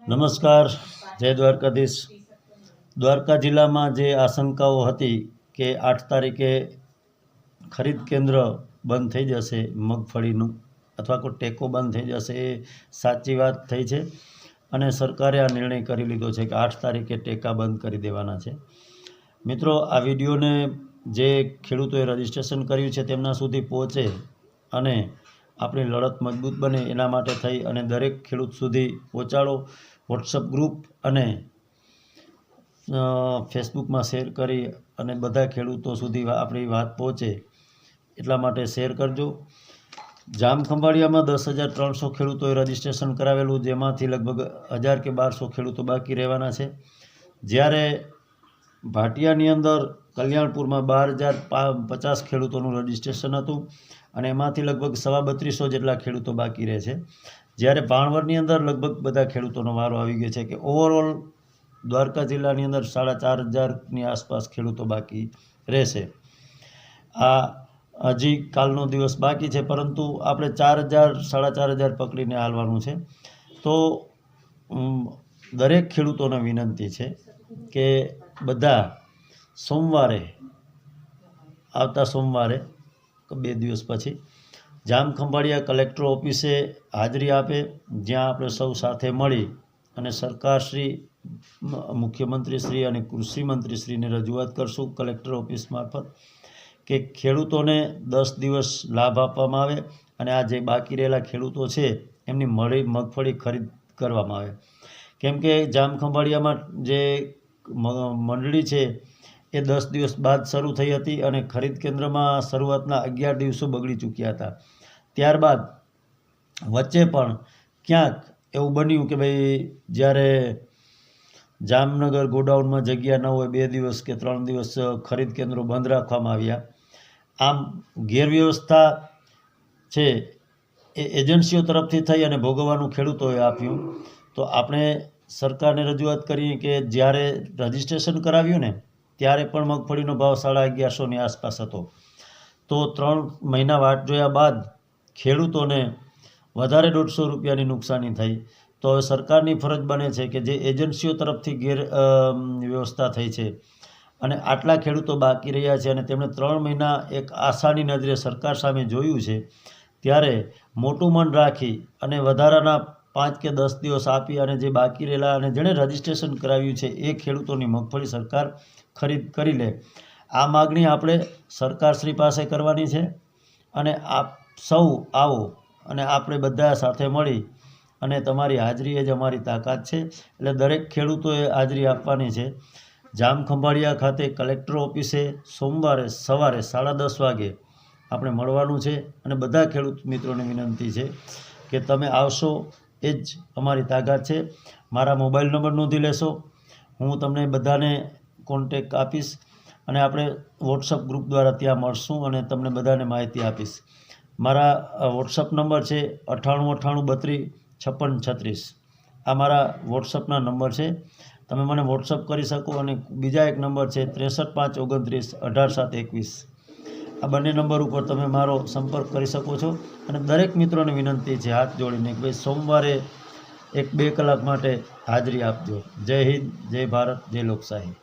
નમસ્કાર, જય દ્વારકાધીશ। દ્વારકા જિલ્લામાં જે આશંકાઓ હતી કે 8 તારીખે ખરીદ કેન્દ્ર બંધ થઈ જશે મગફળીનું અથવા કોઈ ટેકો બંધ થઈ જશે, એ સાચી વાત થઈ છે અને સરકારે આ નિર્ણય કરી લીધો છે કે 8 તારીખે ટેકા બંધ કરી દેવાના છે। મિત્રો, આ વિડીયોને જે ખેડૂતોએ રજીસ્ટ્રેશન કર્યું છે તેમના સુધી પહોંચે અને આપણી લડત મજબૂત બને એના માટે થઈ અને દરેક ખેડૂત સુધી પહોંચાડો। વોટ્સઅપ ગ્રુપ અને ફેસબુકમાં શેર કરી અને બધા ખેડૂતો સુધી આપણી વાત પહોંચે એટલા માટે શેર કરજો। જામખંભાળિયામાં 10,300 ખેડૂતોએ રજીસ્ટ્રેશન કરાવેલું, જેમાંથી લગભગ 1000 કે 1200 ખેડૂતો બાકી રહેવાના છે। જ્યારે ભાટિયાની અંદર કલ્યાણપુરમાં 12,050 ખેડૂતોનું રજીસ્ટ્રેશન હતું અને એમાંથી લગભગ 3250 જેટલા ખેડૂતો બાકી રહે છે। જ્યારે ભાણવડની અંદર લગભગ બધા ખેડૂતોનો વારો આવી ગયો છે કે ઓવરઓલ દ્વારકા જિલ્લાની અંદર 4500ની આસપાસ ખેડૂતો બાકી રહેશે। આ હજી કાલનો દિવસ બાકી છે, પરંતુ આપણે 4000 4500 પકડીને હાલવાનું છે। તો દરેક ખેડૂતોને વિનંતી છે કે બધા સોમવારે, આવતા સોમવારે 2 દિવસ પછી જામખંભાળિયા કલેક્ટર ઓફિસે હાજરી આપે, જ્યાં આપણે સૌ સાથે મળી અને સરકારશ્રી, મુખ્યમંત્રીશ્રી અને કૃષિમંત્રીશ્રીને રજૂઆત કરશું કલેક્ટર ઓફિસ મારફત કે ખેડૂતોને 10 દિવસ લાભ આપવામાં આવે અને આ જે બાકી રહેલા ખેડૂતો છે એમની મગફળી ખરીદ કરવામાં આવે। કેમ કે જામખંભાળિયામાં જે મંડળી છે એ 10 દિવસ બાદ શરૂ થઈ હતી અને ખરીદ કેન્દ્રમાં શરૂઆતના 11 દિવસો બગડી ચૂક્યા હતા। ત્યારબાદ વચ્ચે પણ ક્યાંક એવું બન્યું કે ભાઈ જ્યારે જામનગર ગોડાઉનમાં જગ્યા ન હોય 2 દિવસ કે 3 દિવસ ખરીદ કેન્દ્રો બંધ રાખવામાં આવ્યા। આમ ગેરવ્યવસ્થા છે એ એજન્સીઓ તરફથી થઈ અને ભોગવવાનું ખેડૂતોએ આપ્યું। તો આપણે સરકારને રજૂઆત કરીએ કે જ્યારે રજીસ્ટ્રેશન કરાવ્યું ને ત્યારે પણ મગફળીનો ભાવ 1150ની આસપાસ હતો, તો 3 મહિના વાટ જોયા બાદ ખેડૂતોને વધારે 150 રૂપિયાની નુકસાની થઈ। તો હવે સરકારની ફરજ બને છે કે જે એજન્સીઓ તરફથી વ્યવસ્થા થઈ છે અને આટલા ખેડૂતો બાકી રહ્યા છે અને તેમણે 3 મહિના એક આશાની નજરે સરકાર સામે જોયું છે, ત્યારે મોટું મન રાખી અને વધારાના 5 કે 10 દિવસ આપી અને જે બાકી રહેલા અને જેણે રજીસ્ટ્રેશન કરાવ્યું છે એ ખેડૂતોની મગફળી સરકાર ખરીદ કરી લે। આ માગણી આપણે સરકારશ્રી પાસે કરવાની છે અને આપ સૌ આવો અને આપણે બધા સાથે મળી અને તમારી હાજરી જ અમારી તાકાત છે, એટલે દરેક ખેડૂતોએ હાજરી આપવાની છે। જામખંભાળિયા ખાતે કલેક્ટર ઓફિસે સોમવારે સવારે 10:30 વાગે આપણે મળવાનું છે અને બધા ખેડૂત મિત્રોને વિનંતી છે કે તમે આવશો, એ જ અમારી તાકાત છે। મારા મોબાઈલ નંબર નોંધી લેશો, હું તમને બધાને કોન્ટેક આપીશ અને આપણે વોટ્સઅપ ગ્રુપ દ્વારા ત્યાં મળશું અને તમને બધાને માહિતી આપીશ। મારા વોટ્સઅપ નંબર છે 9898325636। આ મારા વોટ્સઅપના નંબર છે, તમે મને વોટ્સઅપ કરી શકો। અને બીજા એક નંબર છે 63 529 18 7 21। આ બંને નંબર ઉપર તમે મારો સંપર્ક કરી શકો છો અને દરેક મિત્રોને વિનંતી છે હાથ જોડીને કે ભાઈ સોમવારે 1-2 કલાક માટે હાજરી આપજો। જય હિન્દ, જય ભારત, જય લોકશાહી।